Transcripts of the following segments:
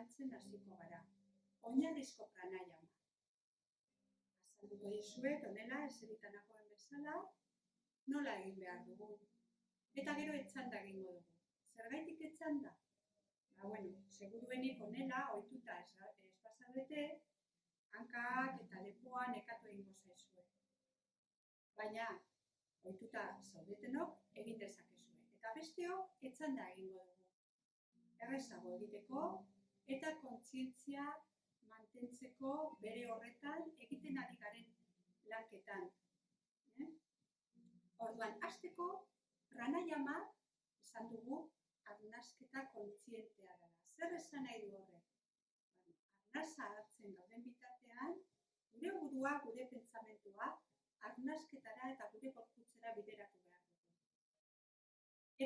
lantzen hasiko gara. Oinarrizko pranayama. Azalduko dizuet, honela, eserita nagoen bezala, nola egin behar dugu. Eta gero etzanda egingo dugu. Zergaitik etzanda? Seguruenik honela, ohituta ez bazarete, hankak eta lepoa nekatu egingo zaizue. Baina, ohituta zaudetenok egin dezakezue. Eta besteok etzanda egingo dugu. Errezago egiteko eta kontzientzia mantentzeko bere horretan egiten ari garen lanketan. Orduan, hasteko pranayama esan dugu arnasketa kontzientea dela. Zer esan nahi du horrek? Arnasa hartzen gauden bitartean, gure burua, gure pentsamentua, arnasketara eta gure gorputzera bideratu behar dugu.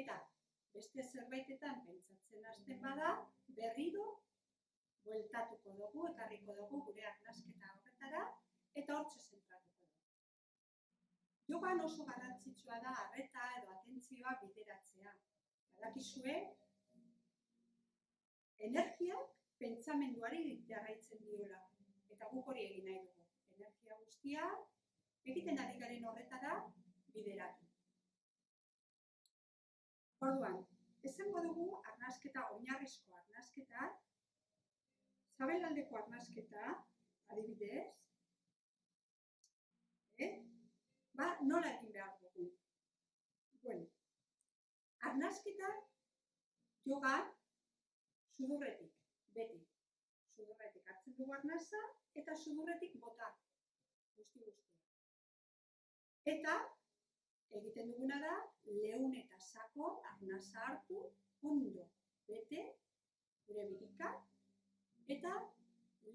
Eta beste zerbaitetan pentsatzen hasten bada, berriro bueltatuko dugu, ekarriko dugu gure arnasketa horretara, eta hortxe zentratuko dugu. Yogan oso garrantzitsua da arreta edo atentzioa bideratzea. Badakizue, energiak pentsamenduari jarraitzen diola, eta guk hori egin nahi dugu. Energia guztia egiten ari garen horretara bideratu. Orduan, esango dugu arnasketa, oinarrizko arnasketa, sabelaldeko arnasketa, adibidez, nola egin behar dugu? Arnasketa, yogan, sudurretik, beti. Sudurretik hartzen dugu arnasa, eta sudurretik bota, guzti-guztia. Eta, egiten duguna da, leun eta sako arnasa hartu, ondo bete, gure birika, eta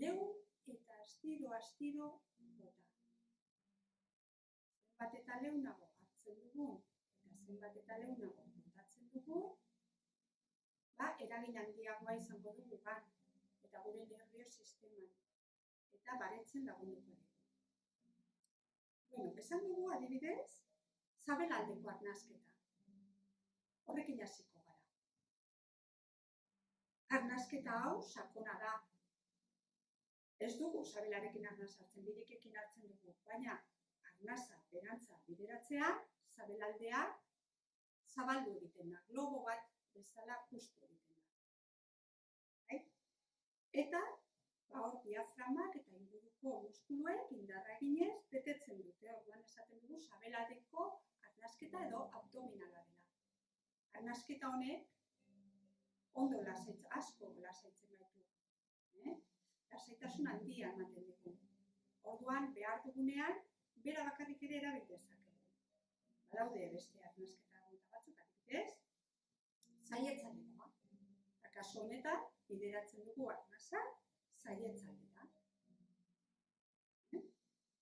leun eta astiro bota. Zenbat eta leunago hartzen dugu, eta zenbat eta leunago botatzen dugu, eragin handiagoa izango dugu eta gure nervio sisteman, eta baretzen lagunduko dugu. Esan dugu adibidez, sabelaldeko arnasketa. Horrekin hasiko gara. Arnasketa hau sakona da. Ez dugu sabelarekin arnasa hartzen, birikekin hartzen dugu, baina arnasa berantza bideratzea, sabelaldea zabaldu egiten da, globo bat bezala justu egiten da. Eta, hor diaframak eta inguruko muskuluek indarra eginez betetzen dute. Orduan esaten dugu sabelaldeko arnasketa edo abdominala dela. Arnasketa honek ondo asko lasaitzen gaitu. Lasaitasun handia ematen dugu. Orduan behar dugunean, bera bakarrik ere erabil dezakegu. Badaude beste arnasketa batzuk, adibidez, saietzaldekoa. Kasu honetan, bideratzen dugu arnasa saietzaldera.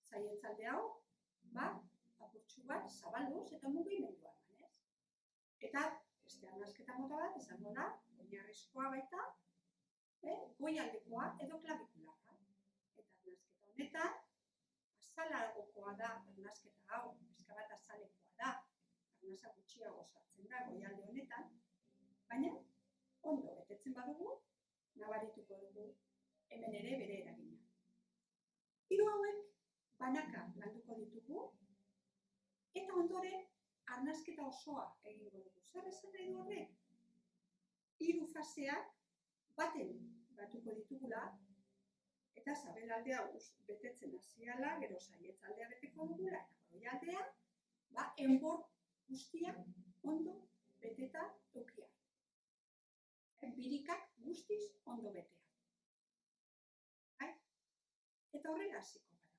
Saietzalde hau, apurtxu bat zabalduz eta mugimendua emanez. Eta beste arnasketa mota bat izango da, oinarrizkoa baita, goialdekoa edo klabikularra. Eta arnasketa honetan, azalagokoa da arnasketa hau, pixka bat azalekoa da, arnasa gutxiago sartzen da goialde honetan, baina ondo betetzen badugu, nabarituko dugu hemen ere bere eragina. Hiru hauek banaka landuko ditugu, eta ondoren arnasketa osoa egingo dugu. Zer esan nahi du horrek? Hiru faseak baten batuko ditugula, eta sabelaldea betetzen hasiala, gero saietzaldea beteko dugula, eta goialdea, enbor guztia ondo beteta eukia. Birikak guztiz ondo betea. Eta horrela hasiko gara.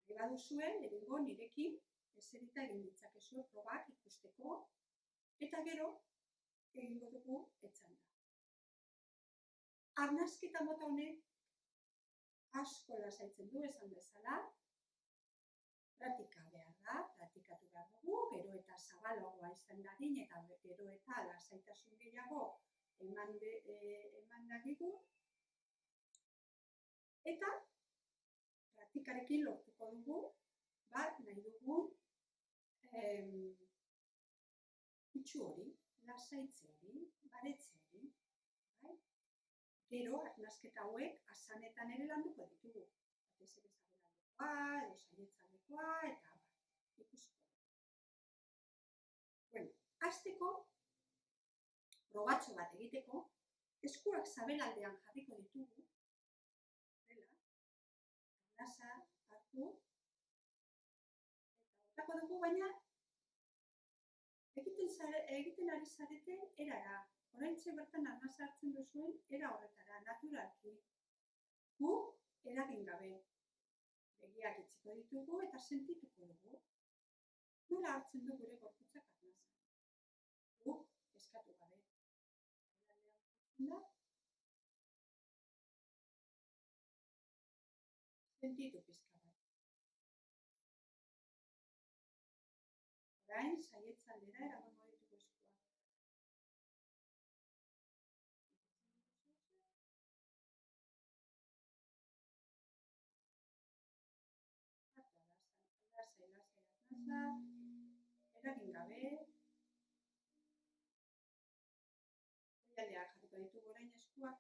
Nahi baduzue, lehenengo nirekin eserita egin ditzakezue probak ikusteko, eta gero egingo dugu etzanda. Arnasketa mota honek asko lasaitzen du esan bezala, praktika behar da, praktikatu behar dugu, gero eta zabalagoa izan dadin, eta gero eta lasaitasun gehiago eman dagigu, eta praktikarekin lortuko dugu, nahi dugun kutsu hori, lasaitze hori, baretze hori. Gero, arnasketa hauek asanetan ere landuko ditugu. Batez ere sabelaldekoa, edo saietzaldekoa, eta ikusiko. Bueno, hasteko, probatxo bat egiteko, eskuak sabelaldean jarriko ditugu, arnasa hartu, eta botako dugu, baina egiten ari zareten erara. Oraintxe bertan arnasa hartzen duzuen era horretara, naturalki. Gu eragin gabe. Begiak itxiko ditugu eta sentituko dugu. Nola hartzen du gure gorputzak arnasa. Gu eskatu gabe. Sentitu pizka bat. Orain, saietzaldera eramango ditugu eskuak. Lasai, eragin gabe. Goialdeak jarriko ditugu orain eskuak.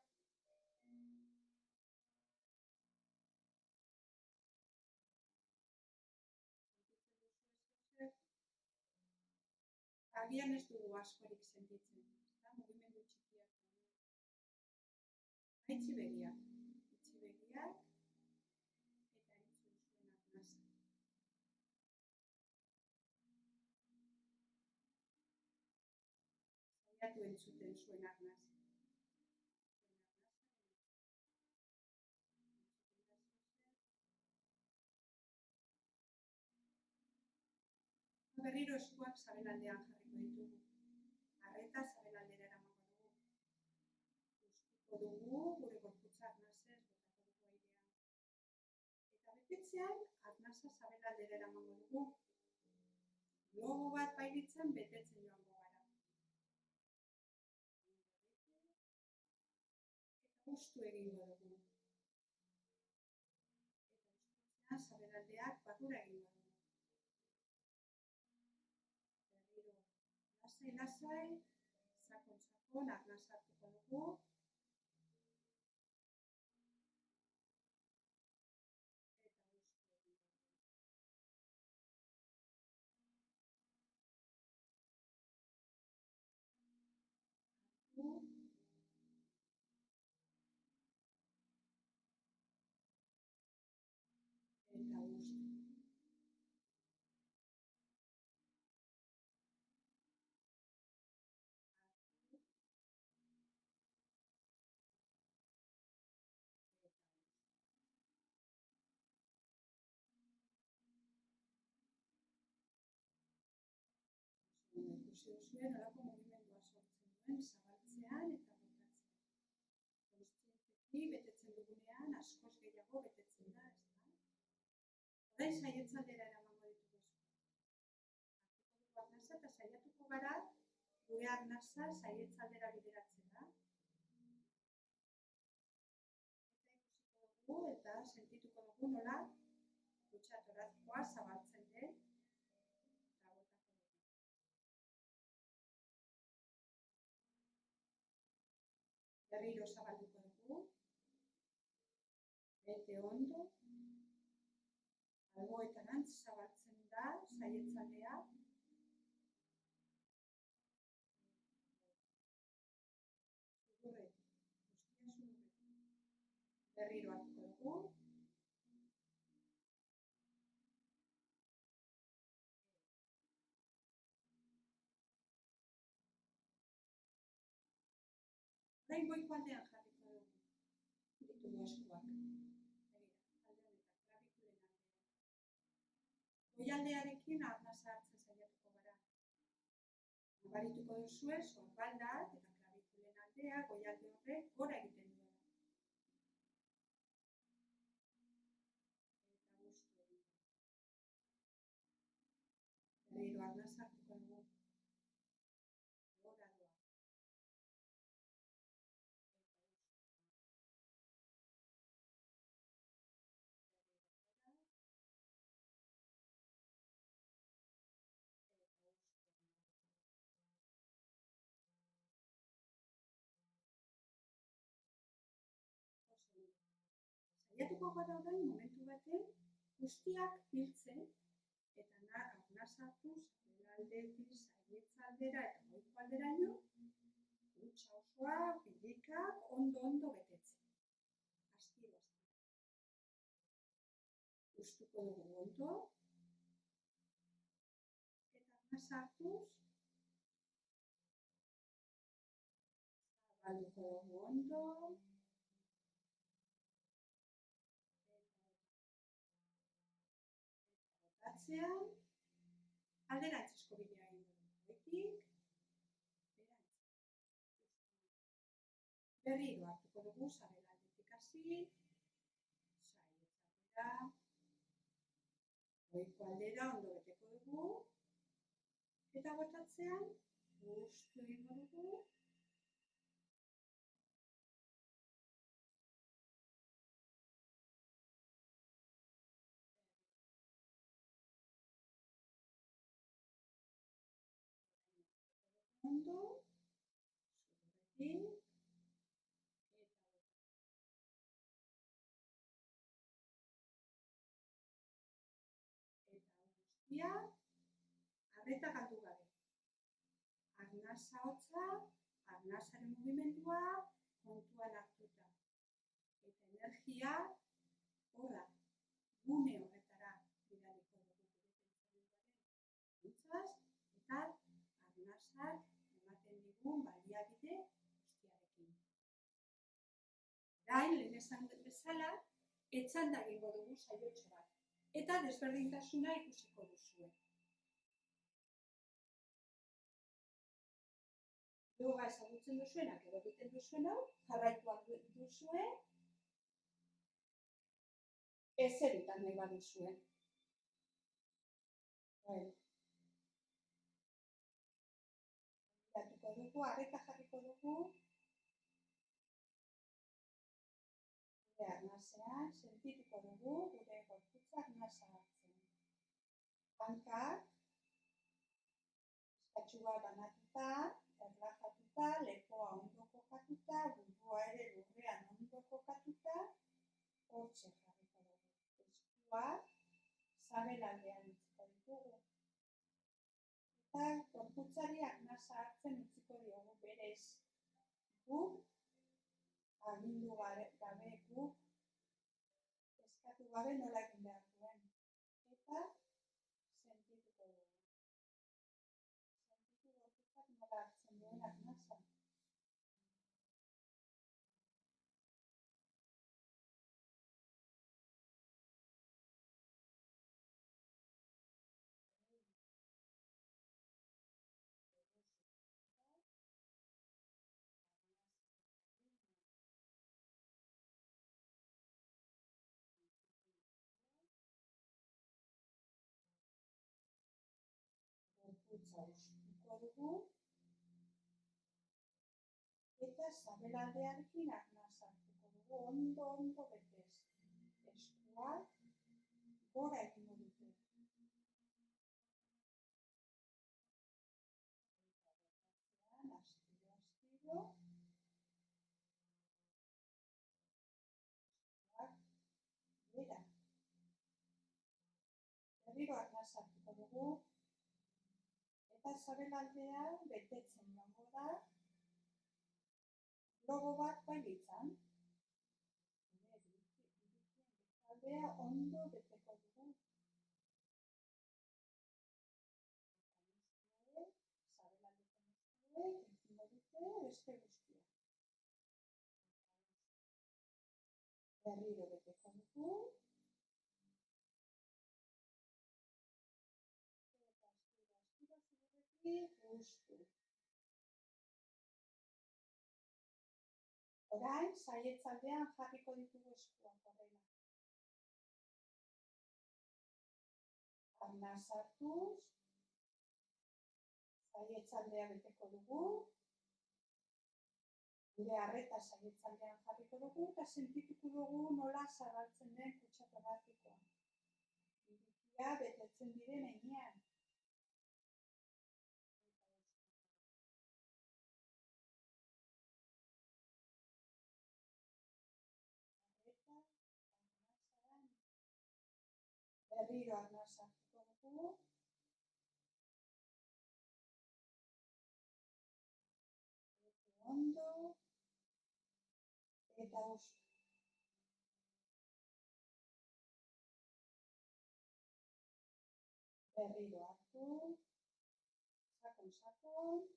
Agian ez dugu askorik sentitzen, mugimendu txikiak. Itxi begiak, eta entzun zuen arnasa. Saiatu entzuten zuen arnasa. Berriro eskuak sabelaldean jarriko ditugu. Arreta sabelaldera eramango dugu. Gustuko dugu gure gorputza arnasez botako dugu airean. Eta betetzean arnasa sabelaldera eramango dugu. Globo bat bailitzen betetzen joango gara. Eta gustu egingo dugu. Eta gustutzean sabelaldeak barrura egingo dugu. Lasai, sakon, arnasa hartuko dugu. Eta gustu. Eta gustu. Ikusi duzuen nolako mugimendua sortzen duen zabaltzean eta botatzean. Kontzienteki betetzen dugunean askoz gehiago betetzen da, ezta? Orain saietzaldera eramango ditugu eskuak. Hartuko dugu arnasa eta saiatuko gara gure arnasa saietzaldera bideratzen da. Eta ikusiko dugu eta sentituko dugu nola kutxa torazikoa zabaltzen den. Berriro zabalduko dugu. Bete ondo. Alboetarantz zabaltzen da saietzaldea. Sudurretik, guztia sudurretik. Berriro hartuko dugu. Orain goiko aldean jarriko dugu. Ditugu eskuak. Alde honetan, klabikulen aldean. Goialdearekin arnasa hartzen saiatuko gara. Nabarituko duzue, sorbaldak eta klabikulen aldea, goialde horrek gora egiten duela. Eta gustu egin. Berriro arnasa hartuko dugu. Gora doa. Saiatuko gara orain momentu baten guztiak biltzen eta arnas hartu sabelaldetik saietzaldera eta goiko alderaino kutxa osoa birikak ondo betetzen. Astiro. Gustuko dugu ondo eta arnas hartuz zabalduko dugu ondo. Atzean, alderantzizko bidea egingo dugu goitik, berriro hartuko dugu sabelaldetik hasi, saietzaldera, goiko aldera ondo beteko dugu, eta botatzean, gustu egingo dugu, ondo, zurretik, eta guztia, arreta galdu gabe. Arnasa hotza, arnasaren mugimendua, kontuan hartuta. Eta energia, horra, gune horretara bidaliko dugu gure pentsamenduen eta arnasak ematen digun baliabide guztiarekin. Orain, lehen esan bezala, etxanda egingo dugu saiotxo bat. Eta desberdintasuna ikusiko duzue. Yoga ezagutzen duzuenak edo egiten duzuena, jarraituak duzue, ezerutan nahi baduzue. Datuko dugu, arreta jarriko dugu, gure arnasean, sentituko dugu, gure gorputza arnasa hartzen. Hankak, eskatxua banatuta, erlajatuta, lepoa ondo kokatuta, burua ere lurrean ondo kokatuta, hortxe jarriko dugu. Eskuak, sabelaldean utziko ditugu. Eta gorputzari arnasa hartzen utziko diogu berez. Guk, agindu gabe guk, eskatu gabe nola egin behar duen. Eta sentituko dugu. Sentitu gorputzak nola hartzen duen arnasa. Gorputza ustuko dugu eta sabelaldearekin arnasa hartuko dugu ondo betez. Eskuak gora egingo dute. Astiro. Eskuak bera. Berriro arnasa hartuko dugu eta sabelaldea betetzen joango da logo bat bailitzan. Aldea ondo beteko dugu. Sabelaldeko muskuek entzungo dute beste guztia. Berriro beteko dugu. Eta astiro gustu. Orain, saietzaldean jarriko ditugu eskuak horrela. Arnas hartuz, saietzaldea beteko dugu, gure arreta saietzaldean jarriko dugu eta sentituko dugu nola zabaltzen den kutxa toratikoa. Birikia betetzen diren heinean. Arreta, Berriro arnasa hartuko dugu. Ondo. Eta ustu. Berriro hartu. Sakon.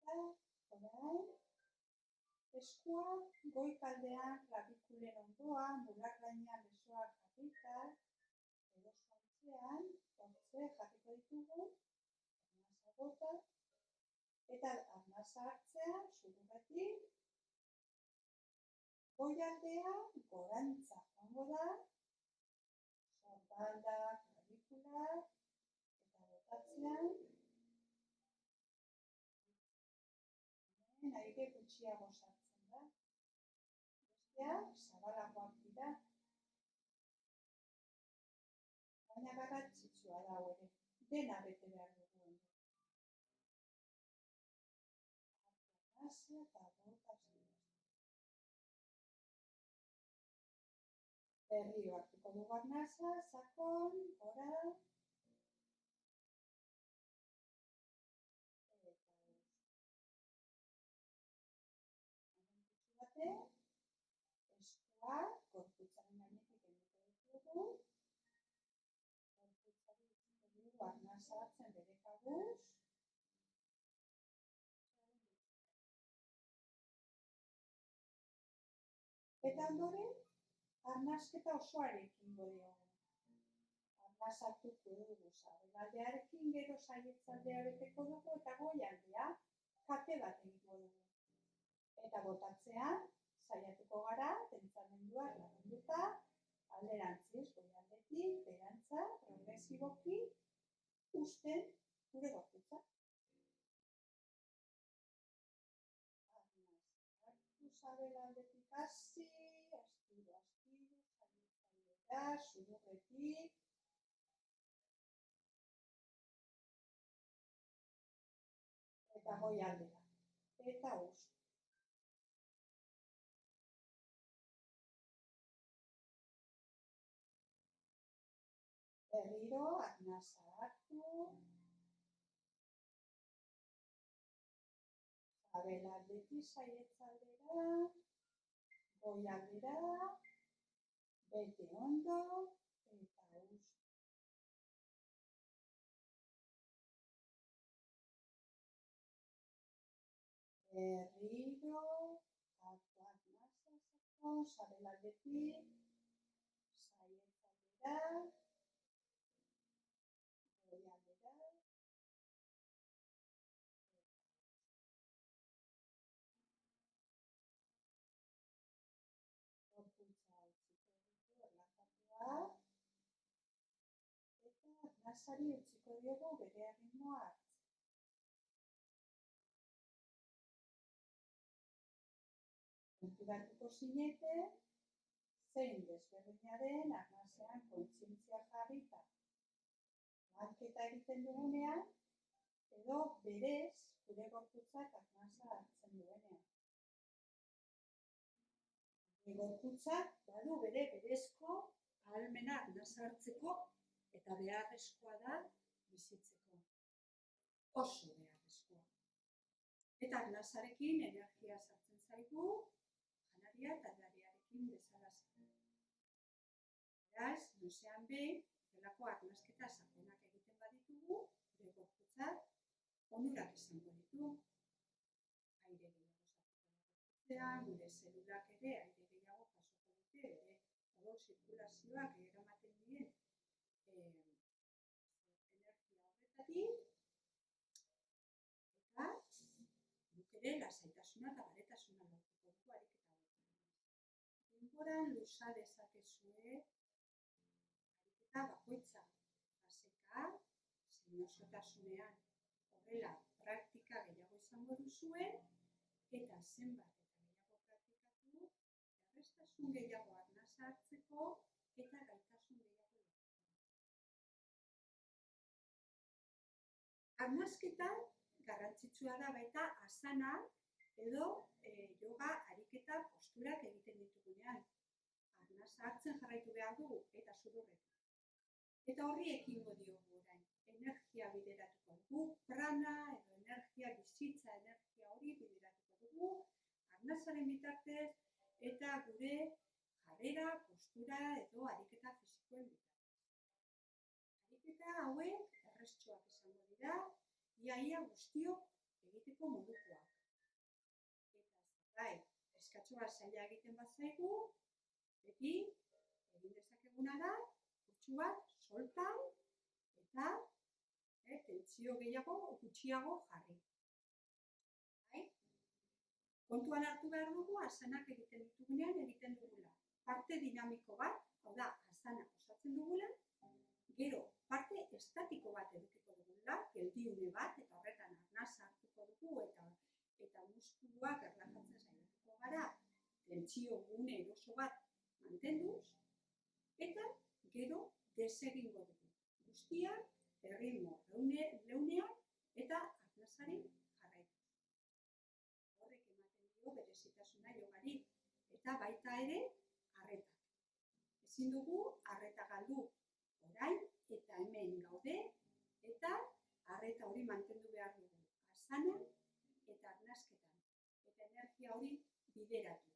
Eta orain, eskua goikaldean klabikulen ondoan, bular gainean besoak jarrita, edo zontzean, hortze jarriko ditugu, arnasa bota, eta arnasa hartzea, zurrunetik, goialdea gorantza joango da, sorbalda, klabikula, eta botatzean, aire gutxiago sartzen da. Besteak zabalagoak dira. Baina garrantzitsua da ere. Dena bete behar dugu ondo. Hartu arnasa eta botatzen. Berriro hartuko dugu arnasa, sakon, gora. Eskua gorputzaren gainetik kenduko ditugu. Gorputzari utziko dugu arnasa hartzen bere kabuz. Eta ondoren, arnasketa osoarekin diogu. Arnasa hartuko dugu sabelaldearekin, gero saietzaldea beteko dugu eta goialdea kate bat egingo dugu. Eta botatzean, saiatuko gara, pentsamendua lagunduta, alderantziz, goialdetik, berantza, progresiboki, uzten gure gorputza. Hartu sabelaldetik hasi, astiru, saietzailera, zururretik, eta goialdera, eta uzten. Berriro, arnasa hartu, sabelaldetik saietzaldera, goialdera, bete ondo, eta uzten. Berriro, hartu arnasa sakon, sabelaldetik, saietzaldera, goialdera, gorputza utziko dugu erlajatua, eta arnasari utziko diogu bere erritmoa hartzen. Konturatuko zinete, zein desberdina den arnasean kontzientzia jarrita lanketa egiten dugunean, edo berez gure gorputzak arnasa hartzen duenean. Gure gorputzak badu bere berezko ahalmena arnasa hartzeko eta beharrezkoa da bizitzeko. Oso beharrezkoa. Eta arnasarekin energia sartzen zaigu, janaria eta edariarekin bezala zen. Beraz, noizean behin, delako arnasketa sakonak egiten baditugu, gure gorputzak onurak izango ditu. Aire gehiago sartuko da gorputzean, gure zelulak ere aire gehiago jasoko dute, bere odol zirkulazioak eramaten dien energia horretatik, eta guk ere lasaitasuna eta baretasuna lortuko dugu ariketa hauetan. Denboran luza dezakezue ariketa bakoitza, faseka, zein osotasunean. Horrela, praktika gehiago izango duzue, eta zenbat eta gehiago praktikatu, errestasun gehiago arnasa hartzeko eta gaitasun gehiago lortzeko. Arnasketan garrantzitsua da baita asana edo yoga ariketa posturak egiten ditugunean. Arnasa hartzen jarraitu behar dugu eta sudurretik. Eta horri ekingo diogu orain. Energia bideratuko dugu, prana edo energia, bizitza energia hori bideratuko dugu, arnasaren bitartez eta gure jarrera, postura edo ariketa fisikoen bitartez. Ariketa hauek erreztxoak izango dira, iaia guztiok egiteko modukoak. Eta eskatxoa zaila egiten bazaigu, beti egin dezakeguna da, kutsuak soltan eta tentsio gehiago gutxiago jarri. Kontuan hartu behar dugu asanak egiten ditugunean egiten dugula. Parte dinamiko bat, hau da, asana osatzen dugula, gero parte estatiko bat edukiko dugula, geldiune bat, eta horretan arnasa hartuko dugu eta muskuluak erlajatzen saiatuko gara, tentsio gune eroso bat mantenduz, eta gero desegingo dugu. Guztiak, erritmo leunean eta arnasari jarraituz. Horrek ematen dio berezitasuna jogari eta baita ere arreta. Ezin dugu arreta galdu orain eta hemen gaude eta arreta hori mantendu behar dugu. Asana eta arnasketan eta energia hori bideratu.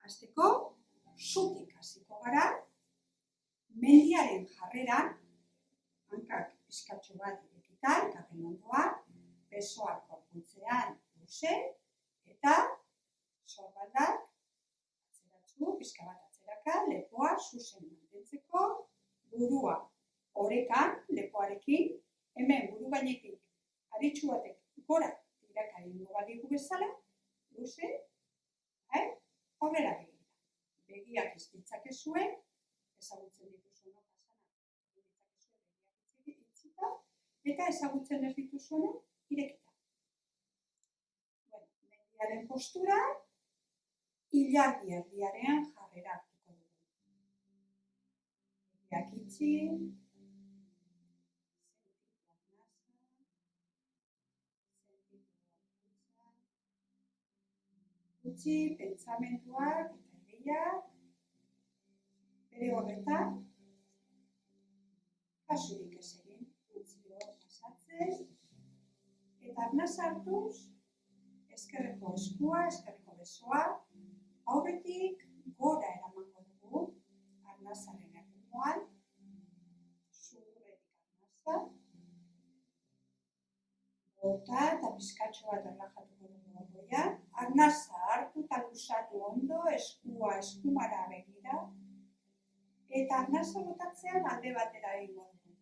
Hasteko, zutik hasiko gara, mendiaren jarreran, hankak pizkatxo bat irekitan, karren ondoan, besoak gorputzean luze, eta sorbaldak atzeratzu, pizka bat atzeraka, lepoa zuzen mantentzeko, burua orekan, lepoarekin, hemen buru gainetik aritsu batek gora tiraka egingo badigu bezala, luze, aurrera begira. Begiak ez ditzakezue, ezagutzen dituzuenak asanak, begiak itxita, eta ezagutzen ez dituzuenak irekita. Mendiaren postura, ilargi erdiaren jarrera hartuko dugu. Begiak itxi, utzi, pentsamentuak eta ideiak, bere horretan, kasurik ez egin, utzi hor pasatzen, eta arnasa hartuz, ezkerreko eskua, ezkerreko besoa, aurretik gora eramango dugu, arnasaren erritmoan, sudurretik arnasa, bota eta pizkatxo bat erlajatuko dugu ordoian, arnasa hartu eta luzatu ondo, eskua eskumara begira, eta arnasa botatzean alde batera egingo dugu.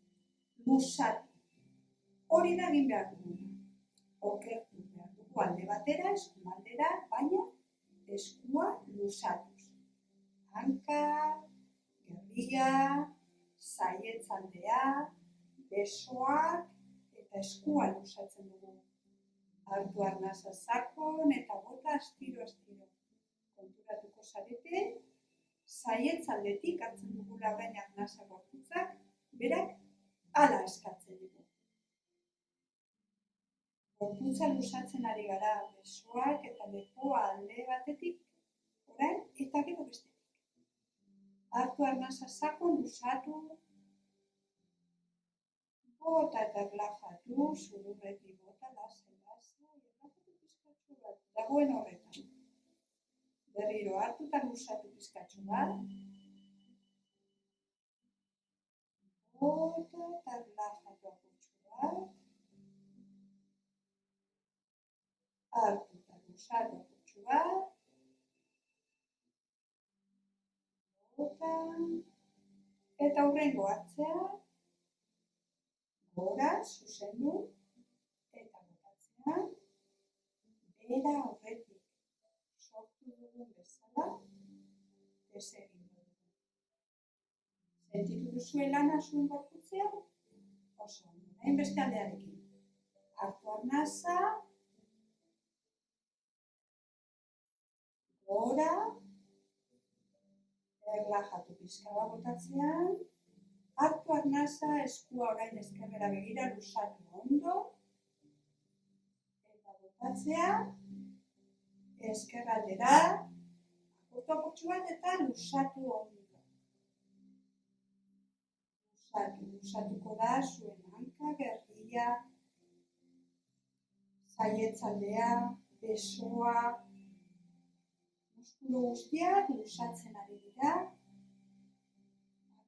Luzatu. Hori da egin behar dugu. Okertu behar dugu alde batera, eskumaldera, baina eskua luzatuz. Hanka, gerria, zaietzaldea, besoak eta eskua luzatzen dugu. Hartu arnasa sakon eta bota astiro-astiro. Konturatuko zarete, zaietzaldetik hartzen dugula orain arnasa gorputzak, berak hala eskatzen dugu. Gorputza luzatzen ari gara, besoak eta lepoa alde batetik, orain eta gero bestetik. Hartu arnasa sakon luzatu, bota eta erlajatu, sudurretik bota, lasai, erlajatu pizkatxo bat, dagoen horretan. Berriro hartu eta luzatu pizkatxo bat, bota eta erlajatu apurtxo bat, hartu eta luzatu apurtxo bat, bota, eta hurrengo hartzea, gora, zuzendu, eta botatzea, bera aurretik sortu dugun bezala, desegingo dugu. Sentitu duzue lana zuen gorputzean? Oso, nahin beste aldearekin. Hartu arnasa, gora, erlajatu pizka bat botatzean, Hartu arnasa, eskua orain ezkerrera begira luzatu ondo. Eta botatzea, ezkerraldera, apurtu bat eta luzatu ondo. Luzatuko da zuen hanka, gerria, saietzaldea, besoa, muskulu guztiak luzatzen ari dira.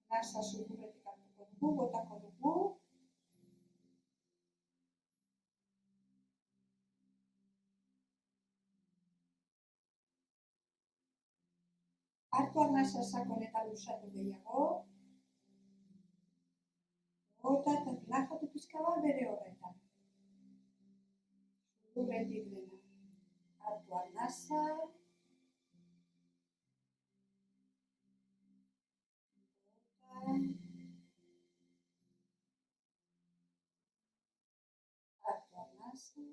Arnasa zurruretik hartuko dugu, botako dugu. Hartu arnasa sakon eta luzatu gehiago. Bota eta relajatu pizka bat bere horretan. Zurruretik dena. Hartu arnasa. Hartu arnasa.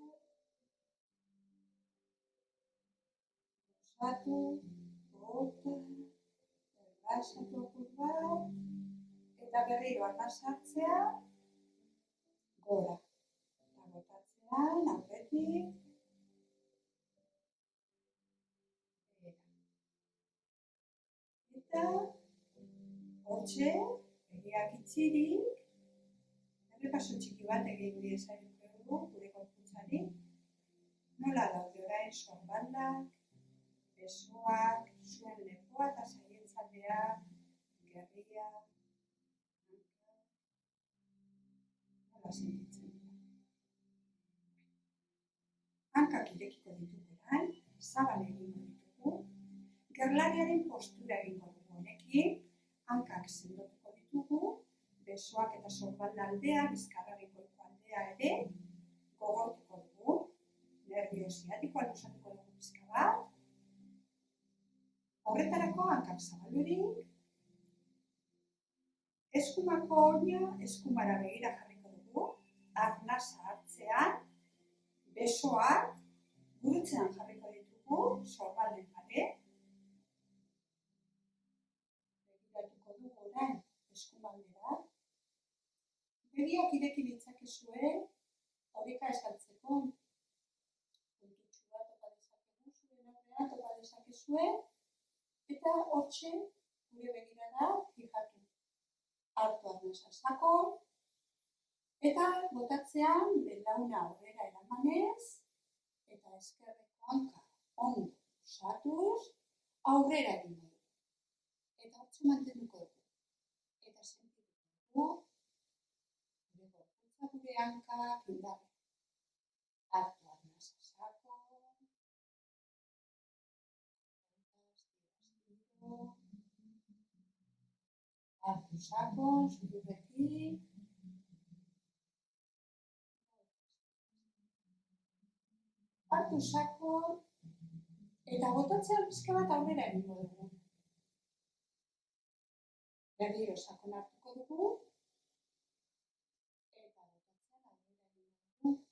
Luzatu. Bota. Relajatu apur bat. Eta berriro arnasa hartzea. Gora. Eta botatzean, aurretik. Eta hortxe, begiak itxirik, errepaso txiki bat egin diezaioke dugu, gure gorputzari. Nola daude orain sorbaldak, besoak, zuen lepoa eta saietzaldea, gerria, nola sentitzen dira. Hankak irekiko ditugu orain, zabal egingo ditugu, gerlariaren postura egingo dugu honekin, hankak sendotuko ditugu, besoak eta sorbalda aldea, bizkarrariko aldea ere, gogortuko dugu, nervio ziatikoa luzatuko dugu pizka bat. Horretarako hankak zabaldurik, eskumako oina eskumara begira jarriko dugu, arnasa hartzean, besoak gurutzean jarriko ditugu, sorbalden pare. Begiratuko dugu orain eskumaldera. Begiak ireki ditzakezue, oreka estaltzeko. Puntutxu bat topa dezakegu, zuen aurrean topa dezakezue. Eta hortxe, gure begirada fijatu. Hartu arnasa sakon. Eta botatzean, belauna aurrera eramanez, eta ezkerreko hanka ondo luzatuz, aurrera egin dugu. Eta hortxe mantenduko dugu. Eta sentituko dugu, gure gorputza gure hankak indarra. Hartu arnasa sakon. Hartu sakon, zurruretik. Hartu sakon. Eta botatzean pizka bat aurrera egingo dugu. Berriro sakon hartuko dugu. Eta botatzean aurrera egingo dugu.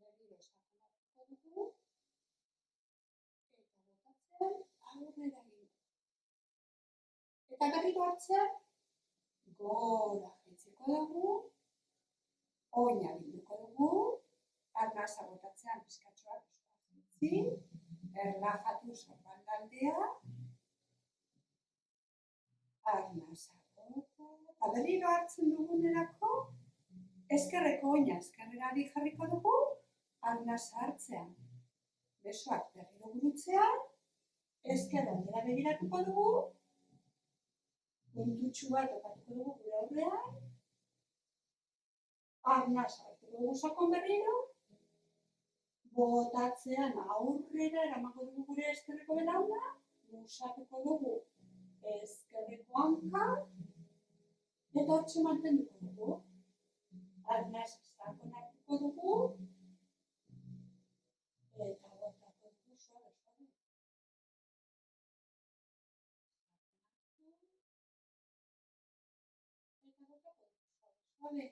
Berriro sakon hartuko dugu. Eta botatzean aurrera egingo dugu. Eta berriro hartzean, gora jaitzeko dugu. Oina bilduko dugu. Arnasa botatzean pizkatxoa jaitzi. Erlajatu sorbalda aldea. Arnasa bota. Eta berriro hartzen dugunerako, ezkerreko oina ezkerrerari jarriko dugu. Arnasa hartzean. Besoak berriro gurutzean. Ezkerraldera begiratuko dugu. Puntutxu bat topatuko dugu gure aurrean. Arnasa hartuko dugu sakon berriro. Botatzean aurrera eramango dugu gure ezkerreko belauna. Luzatuko dugu ezkerreko hanka. Eta hortxe mantenduko dugu. Arnasa sakon hartuko dugu. Eta botako dugu suave. Eta botako dugu suave.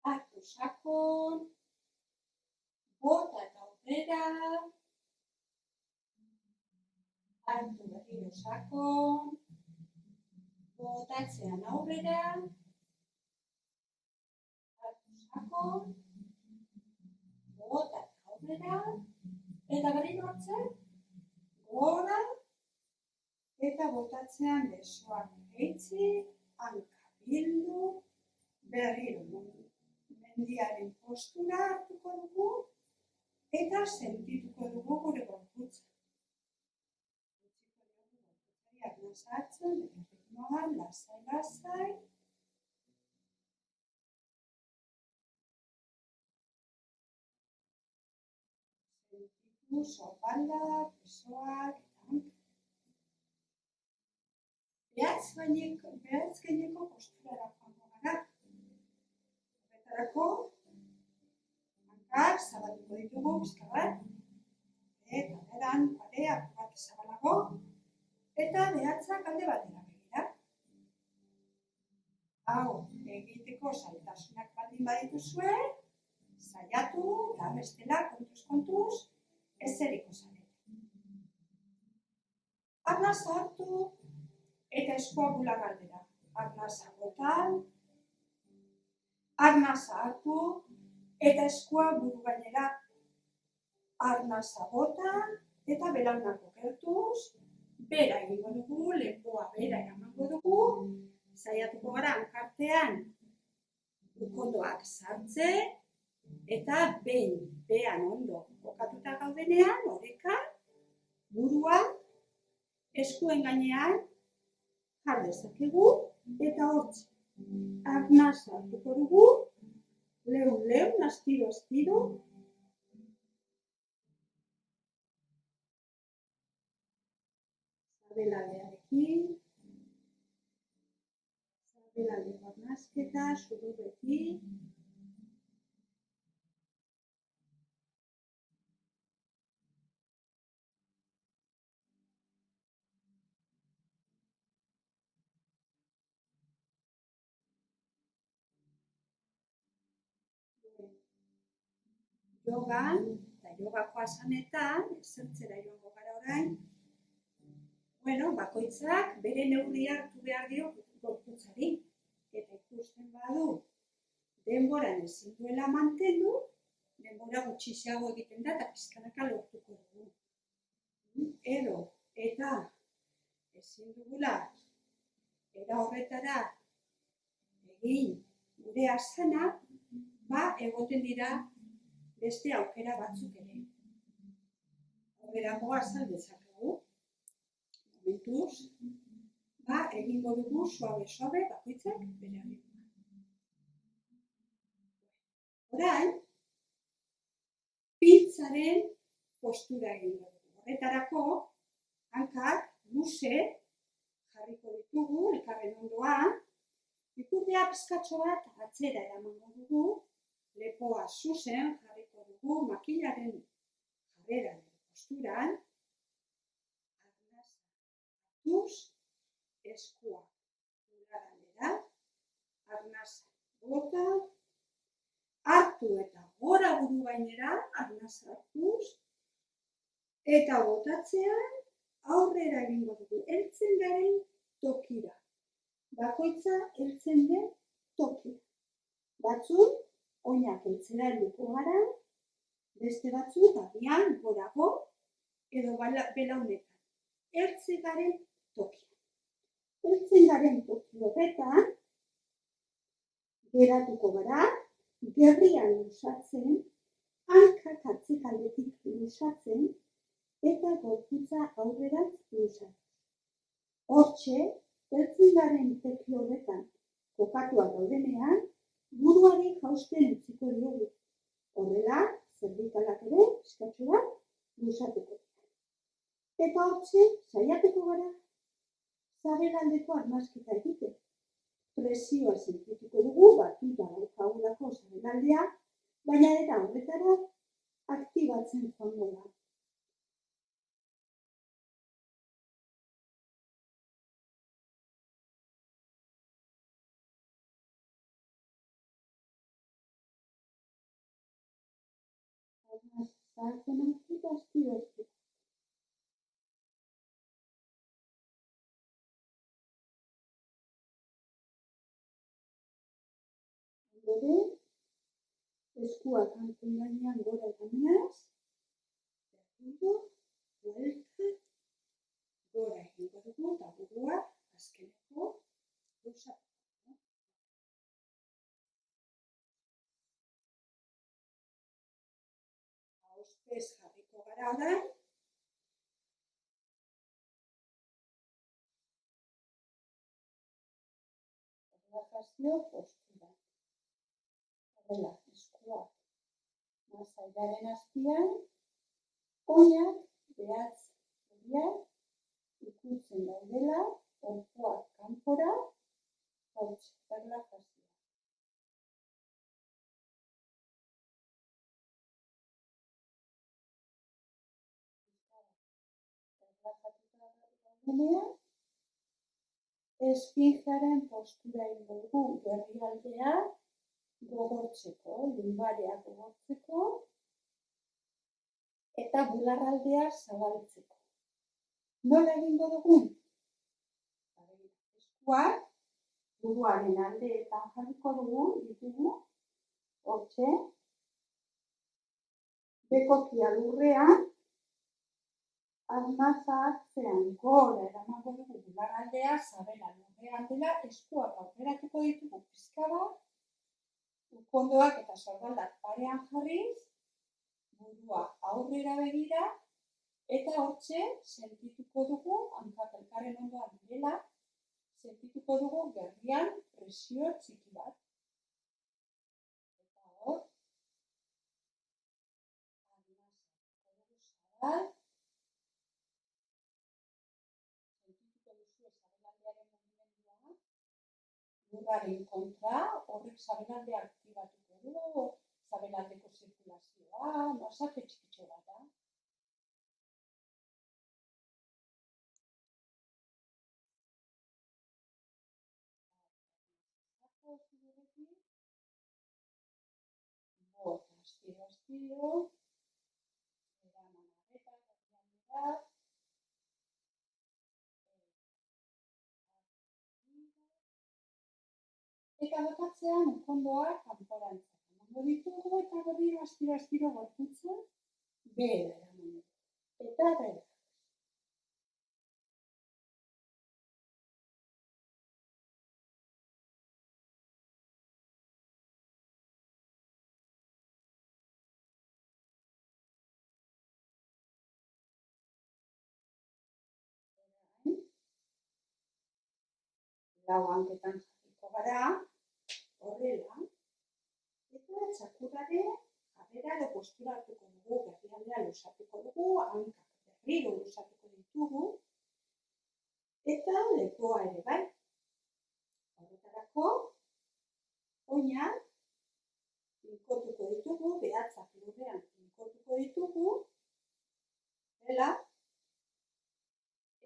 Hartu sakon. Bota eta aurrera. Hartu berriro sakon, botatzean aurrera, hartu sakon, botat aurrera, eta berriro hartzen, gora, eta botatzean besoak eitzi, hanka bildu, berriro mendiaren postura hartuko dugu, eta sentituko dugu gure gorputza. Sartzen, ritmoan, lasai-lasai. Sentitu sorbaldak, besoak, behatz gaineko posturara joango gara. Horretarako, hankak zabalduko ditugu pixka bat, eta beran, pareak bat zabalago, eta behatzak alde batera begira. Hau, egiteko zailtasunak baldin badituzue, saiatu, eta bestela, kontuz, ezeriko zarete. Arnasa hartu, eta eskua bula galdera. Arnasa botan, arnasa hartu, eta eskua buru gainera. Arnasa botan, eta belaunak okertuz, bera egingo dugu, lepoa bera eramango dugu, saiatuko gara hankartean ukondoak sartzen, eta behan ondo kokatuta gaudenean, oreka, burua, eskuen gainean jar dezakegu, eta hortz arnasa hartuko dugu, leun, astiro, sabelaldearekin, sabelaldeko arnasketa, zurrurekin, jogan, eta jogako asanetan, ezertzera joango gara orain, bakoitzak bere neurria hartu behar dio gorputzari, eta ikusten badu denboran ezin duela mantendu, denbora gutxiago egiten da, eta pizkanaka lortuko dugu. Edo, eta ezin dugula, era horretara egin gure asana, egoten dira beste aukera batzuk ere. Horrelako azal dezakegu. Momentuz, egingo dugu suabe, bakoitzak bere ritmoan. Orain, pintzaren postura egingo dugu. Horretarako, hankak luze jarriko ditugu, elkarren ondoan, ikutea pizkatxo bat atzera eramango dugu, lepoa zuzen jarriko dugu, makilaren jarreran posturan, arnasa hartuz, eskua galdera, arnasa bota, hartu eta gora buru gainera, arnasa hartuz, eta botatzean aurrera egingo dugu, heltzen garen tokira. Bakoitza heltzen den tokira. Batzuk, oinak heltzera helduko gara, beste batzuk, agian, gorago, edo belaunetan. Heltzen garen tokira. Heltzen garen toki horretan, geratuko gara, gerrian luzatzen, hankak atzekaldetik luzatzen, eta gorputza aurrerantz luzatzen. Hortxe, heltzen garen toki horretan kokatuak daudenean, buruari jausten utziko diogu. Horrela, zerbikalak ere, eskatxo bat, luzatuko. Eta hortxe, saiatuko gara, sabelaldeko arnasketa egiten. Presioa sentituko dugu, batuta daukagulako sabelaldea, baina eta horretara aktibatzen joango da. Zahartzen hartuta astiro. Gero, eskuak hanken gainean gora eramanez, berriro, buelta, gora egingo dugu, eta burua azkeneko luzatuko. Ahozpez jarriko gara orain. Relajazio postura. Horrela, eskuak masailaren azpian, oinak behatz horiak ikutzen daudela, orpoak kanpora, hortz, relajazioa. Relajatuta daudenean, esfingearen postura egingo dugu, gerrialdea gogortzeko, lumbarea gogortzeko, eta bularraldea zabaltzeko. Nola egingo dugu? Eskuak buruaren aldeetan jarriko ditugu, hortxe, bekokia lurrean, arnasa atzean gora eramango dugu bularraldea, sabela lurrean dela, eskuak aurreratuko ditugu pizka bat, ukondoak eta sorbaldak parean jarriz, burua aurrera begira, eta hortxe sentituko dugu, hankak elkarren ondoan direla, sentituko dugu gerrian presio txiki bat. Eta hor, arnasa dugu zabal, sentituko duzu sabelaldearen mugimendua, lurraren kontra, horrek sabelaldea aktibatuko du, sabelaldeko zirkulazioa, masaje txikitxo bat da. Bota, astiro, eraman arreta, gerrialdera, eta botatzean ukondoak kanporantzak emango ditugu, eta berriro astiro gorputza behera eraman dugu. Eta relax. Lau hanketan jarriko gara, horrela, eta txakurraren jarrera edo postura hartuko dugu, gerrialdea luzatuko dugu, hankak berriro luzatuko ditugu, eta lepoa ere bai. Horretarako, oinak tinkotuko ditugu, behatzak lurrean tinkotuko ditugu, dela,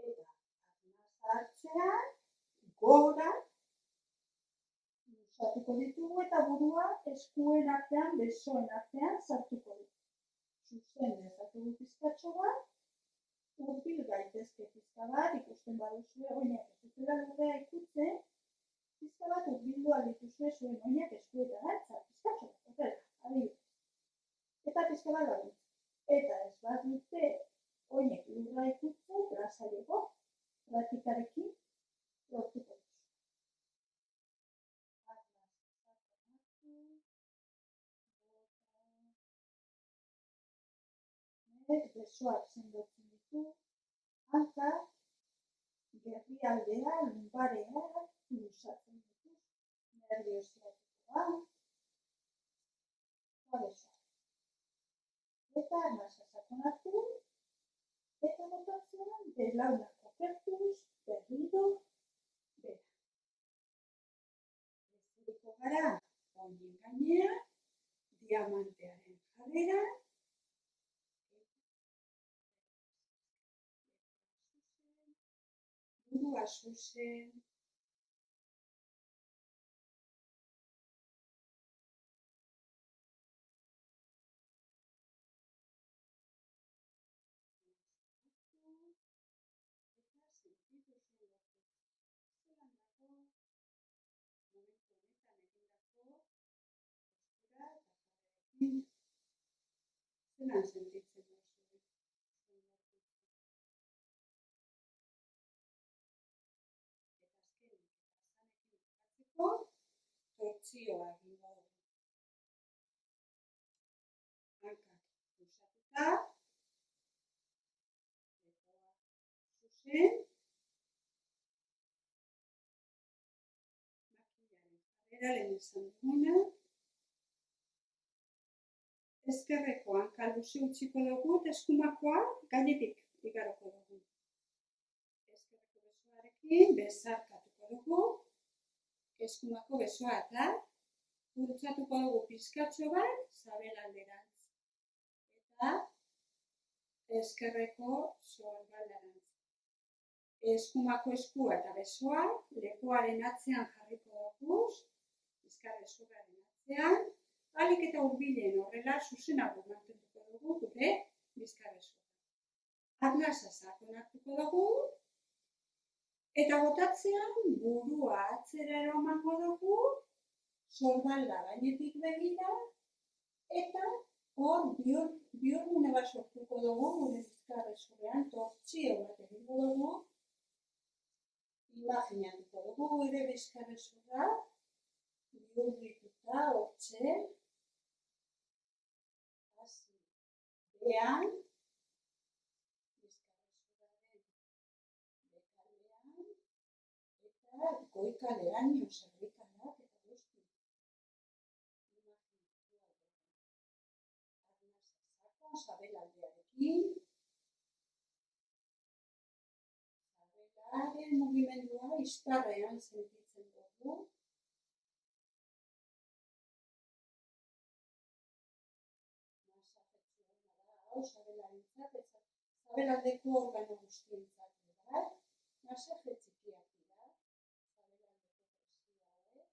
eta arnasa hartzean, gora, luzatuko ditugu, eta burua eskuen artean, besoen artean sartuko ditugu. Zuzen dezakegu pizkatxo bat, hurbil gaitezke pizka bat, ikusten baduzue oinak ez dutela lurrea ikutzen, pizka bat hurbildu aldituzue zuen oinak eskuetara, eta pizkatxo bat, horrela, adibidez. Eta pizka bat gaitz. Eta ez bat dute oinak lurra ikutzen, lasaiago, praktikarekin lortuko duzu. Besoak sendotzen ditu, hankak, gerrialdea, lumbarea, luzatzen ditu, nervio ziatikoa, eta besoak. Eta arnasa sakonatu, eta botatzean belaunak okertuz, berriro, bera. Ezuriko gara, oinen gainean, diamantearen jarrera, burua zuzen, eta sentitu zuen zelan dago, momentu honetan egindako Zelan sentitzen duzu? Tortzioa egingo dugu. Hankak luzatuta, lepoa zuzen, makilaren jarrera lehen esan duguna, ezkerreko hanka luze utziko dugu eta eskumakoa gainetik igaroko dugu. Ezkerreko besoarekin bezarkatuko dugu, eskumako besoa eta bultzatuko dugu pizkatxo bat sabelalderantz eta ezkerreko sorbaldarantz. Eskumako eskua eta besoa lepoaren atzean jarriko dugu, bizkarrezurraren atzean, ahalik eta hurbilen horrela zuzenago mantenduko dugu gure bizkarrezurra. Arnasa sakon hartuko dugu eta botatzean burua atzera eramango dugu, sorbalda gainetik begira eta hor bihurgune bat sortuko dugu gure bizkarrezurrean, tortzio bat egingo dugu, imaginatuko dugu gure bizkarrezurra bihurrituta hortxe, hasi behan, bizkarrezurraren bekaldean eta goikaleraino zerbikalak eta guzti. Sabelaldearekin, sabelaren mugimendua iztarrean sentitzen dugu. Masajetsua da hau sabelarentzat eta sabelaldeko organo guztientzat da. Masaje txikiak dira, sabelaldeko presio hauek.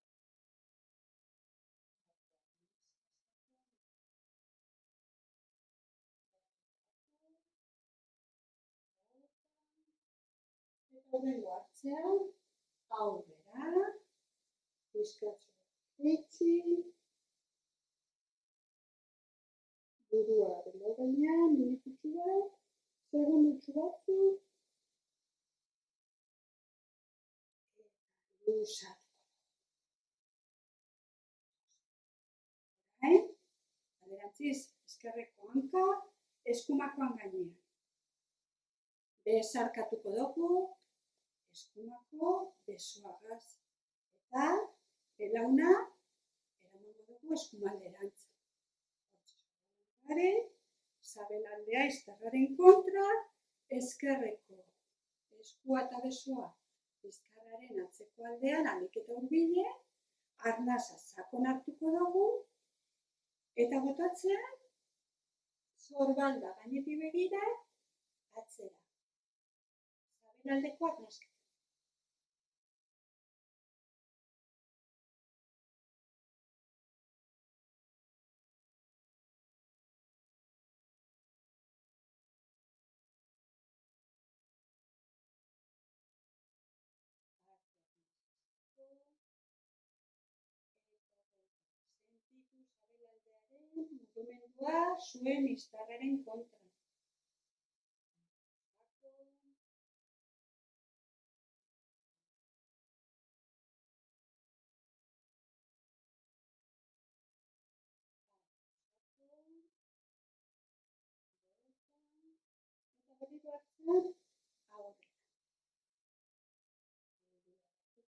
Eta horrengo hartzean, aurrera, bizkatxoa itxi, burua belo gainean, minututxu bat, segundutxu batzuk, eta luzatuko. Orain, alderantziz, ezkerreko hanka, eskumakoan gainean. Bezarkatuko dugu, eskumako besoagaz eta belauna eramango dugu eskumalderantz. Sabelaldea izterraren kontra, ezkerreko eskua eta besoa bizkarraren atzeko aldean, ahalik eta hurbile, arnasa sakon hartuko dugu eta botatzean sorbalda gainetik begira atzera. Sabelaldeko arnasketa. Sentitu sabelaldearen mugimendua zuen iztarraren kontra. Eta berriro hartzen, aurrera.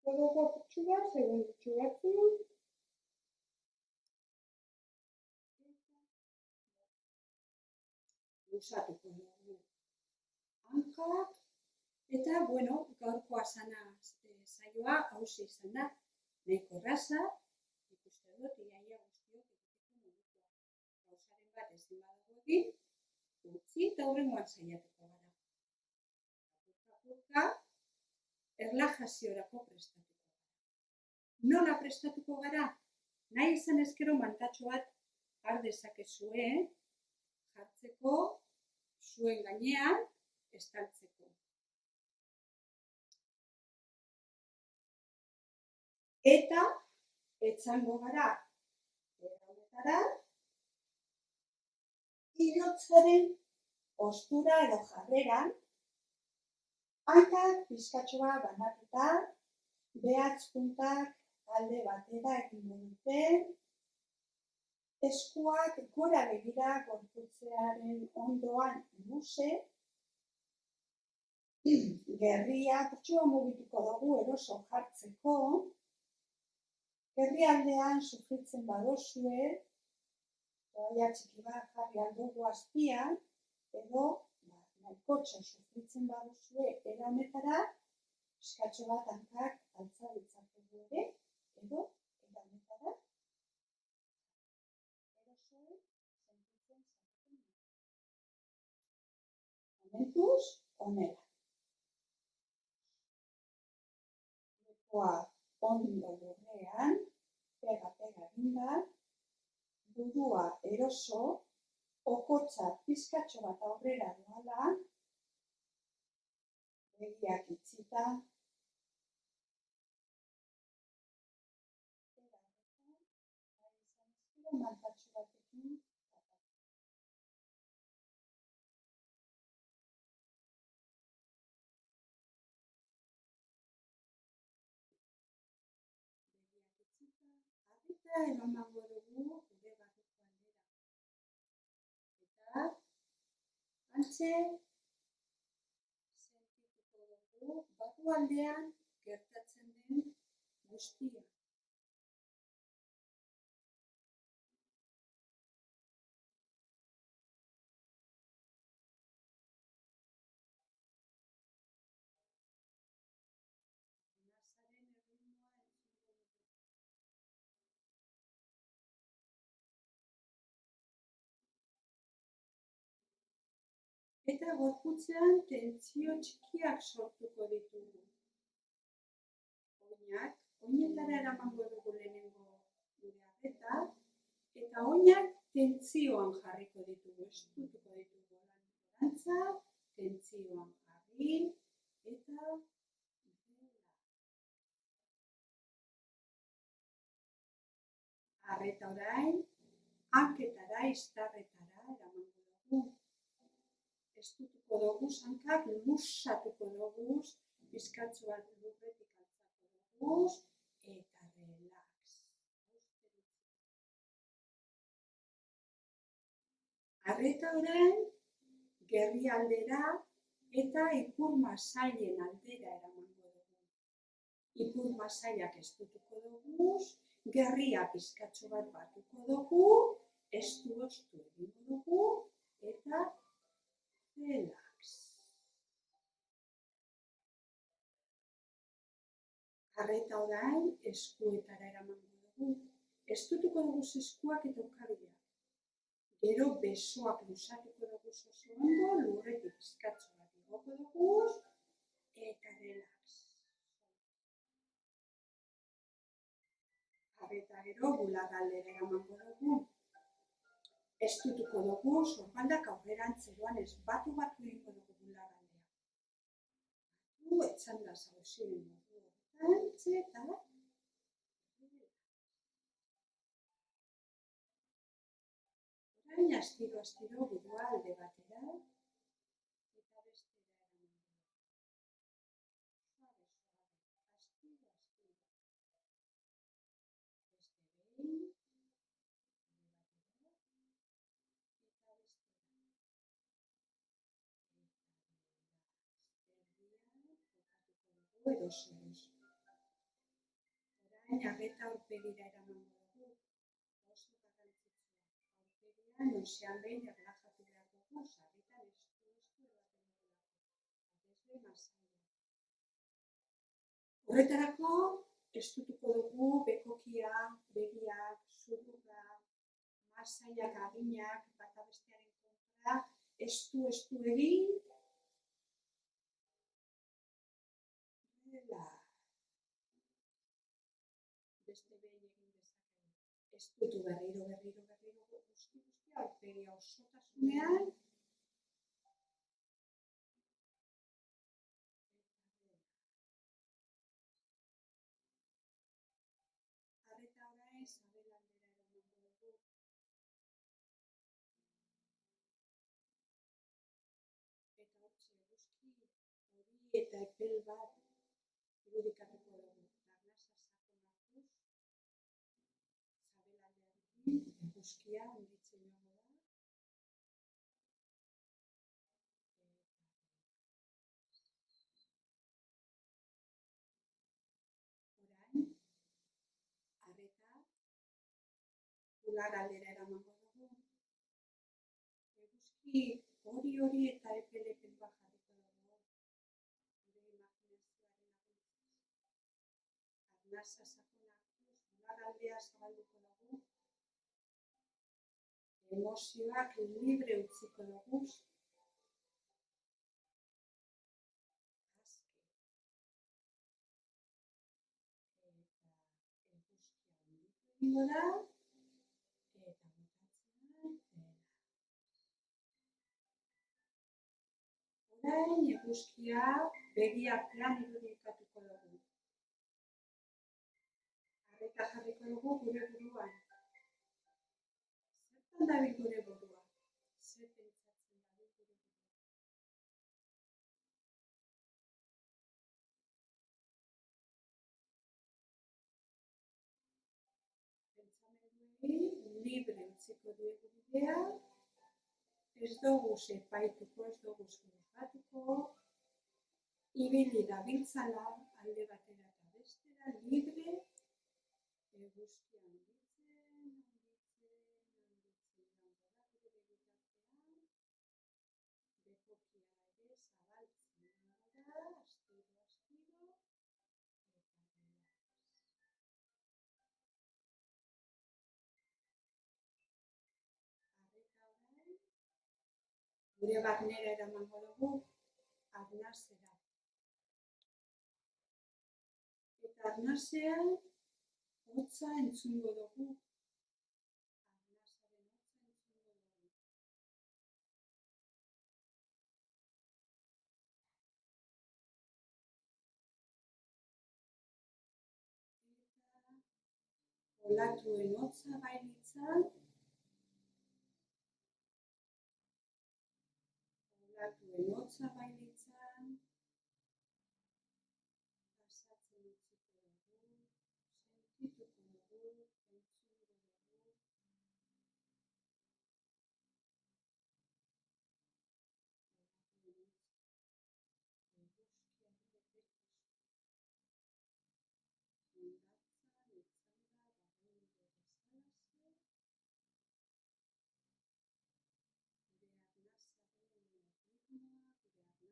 Dugu apurtxu bat, segundutxu batzuk. Luzatuko dugu hankak eta, gaurko asana saioa hauxe izan da. Nahiko erraza, ikuste dut, iaia guztiok egiteko modukoa. Gauzaren bat ezin badago egin, utzi eta hurrengoan saiatuko gara. Apurka, erlajaziorako prestatuko gara. Nola prestatuko gara? Nahi izan ezkero mantatxo bat har dezakezue, jartzeko zuen gainean estaltzeko. Eta etzango gara honetara Bihotzaren postura edo jarreran, hankak pizkatxoa banatuta, behatz puntak alde batera egingo dute, eskuak gora begira gorputzearen ondoan luze, gerria kurtsoa mugituko dugu eroso jartzeko, gerrialdean sufritzen badozue, toalla txiki bat jarri aldugu azpian, edo nahikotxo sufritzen baduzue eranetara, pizkatxo bat hankak altza ditzakegu ere, edo eranetara, eroso sentitzen zaten. Momentuz, onera. Lepoa ondo lurrean, pega eginda, burua eroso, okotza pizkatxo bat aurrera doala, begiak itxita, mantatxo batekin, arreta eramango dugu gure barruko aldera. Eta, antxe, sentituko dugu barrualdean gertatzen den guztia. Nasaren erritmoa entzungo dugu. Eta gorputzean tentsio txikiak sortuko ditugu. Oinetara eramango dugu lehenengo gure arreta, eta oinak tentsioan jarriko ditugu, estutuko ditugu orantza, tentsioan jarri, eta arreta orain, hanketara, iztarretara eramango dugu. Estutuko dugu, hankak lusatuko dugu, pizkatxo bat lurretik altzako dugu, eta relax. Arreta orain, gerrialdera eta ikur masailen aldera eramango dugu. Ikur masaiak estutuko dugu, gerria pizkatxo bat batuko dugu, estu egingo dugu, eta relax. Arreta orain, eskuetara eramango dugu. Estutuko dugu eskuak eta ukabilak. Gero besoak luzatuko dugu oso ondo, lurretik pizkatxo bat igoko dugu, eta relax. Arreta gero bularraldera eramango dugu. Estutuko dugu, sorbaldak aurrerantz edoanez, batu egingo dugu bularraldea. Batu, etxanda zauziren modu horretantze, eta orain astiro burua alde batera, eta bestera eramango dugu. Suave, astiro. Beste behin, eta bestera. Eroso. Orain arreta aurpegira eramango dugu, oso garrantzitsua. Aurpegia noizean behin erlajatu behar dugu, sarritan estu edaten dugulako. Adesle masaila. Horretarako, estutuko dugu bekokia, begiak, zurrurra, masailak, aginak, bata bestearen kontra, estu egin, beste behin egin dezakegu. Estutu berriro guzti aurpegia osotasunean, arreta orain sabel aldera eramango dugu. eta epel bat irudikatuko dugu. Arnasa sakon hartuz, sabelaldearekin eguzkia handitzen joango da. Orain, arreta bular aldera eramango dugu. Eguzki hori eta epel bat jarriko dugu. Gure imaginazioaren laguntzaz. Arnasa sakon hartuz, bular aldea zabalduko dugu. Emozioak libre utziko dugu. Aske. Eta eguzkia handitu egingo da. Eta botatzen dela. Orain eguzkia begi artean irudikatuko dugu. Arreta jarriko dugu gure buruan. Zertan dabil gure burua? Zer pentsatzen dabil gure burua? Pentsamenduei libre utziko diegu bidea. Ez dugu epaituko, ez dugu juzgatuko. Ibili dabiltzala alde batera eta bestera libre. Eguzkia handitzen joango da gure begitartean. Bekokia ere zabaltzen joango da, astiro, eta relax. Arreta orain, gure barnera eramango dugu, arnasera. Eta arnasean hotza entzungo dugu. Arnasaren hotza entzungo dugu. Eta olatuen hotza bailitzan. Olatuen hotza bailitzan. Pasatzen utziko dugu. Sentituko dugu. Entzungo dugu. Olatuen hotza. Eguzkia gure bekizu. Hondartzan itzanda dagoen bezalaxe. Gure arnasaren ritmoa, gure arnasaren hotza, itsasoen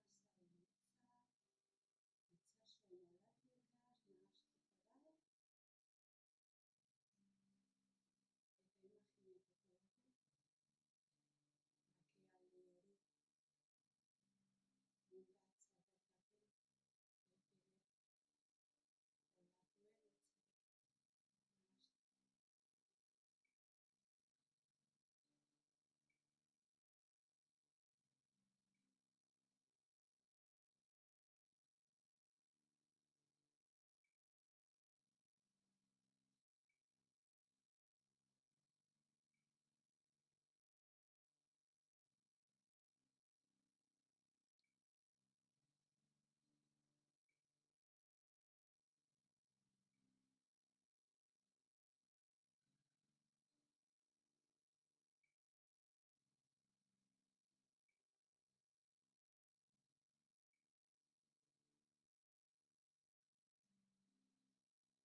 olatuegaz nahastuko da. Eta imaginatuko dugu bakealde hori hondartza daukatun epele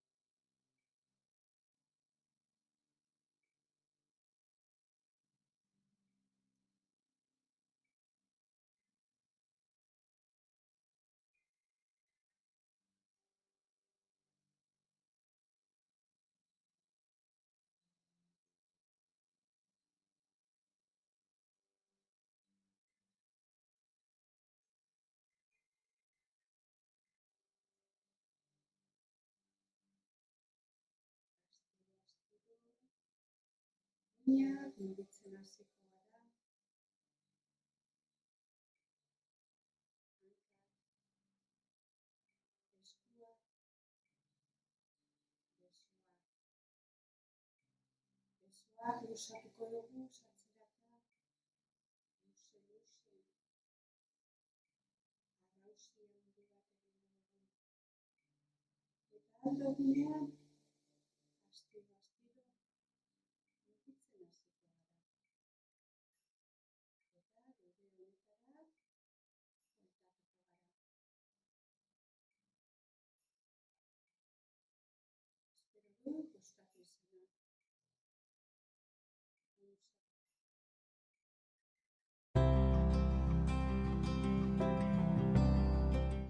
olatuen hotzekin nahastuko. Astiro, muinak mugitzen hasiko gara. Hankak, eskuak, besoak. Besoak luzatuko dugu satzeraka. Luze. Arrausi handia Aldogunean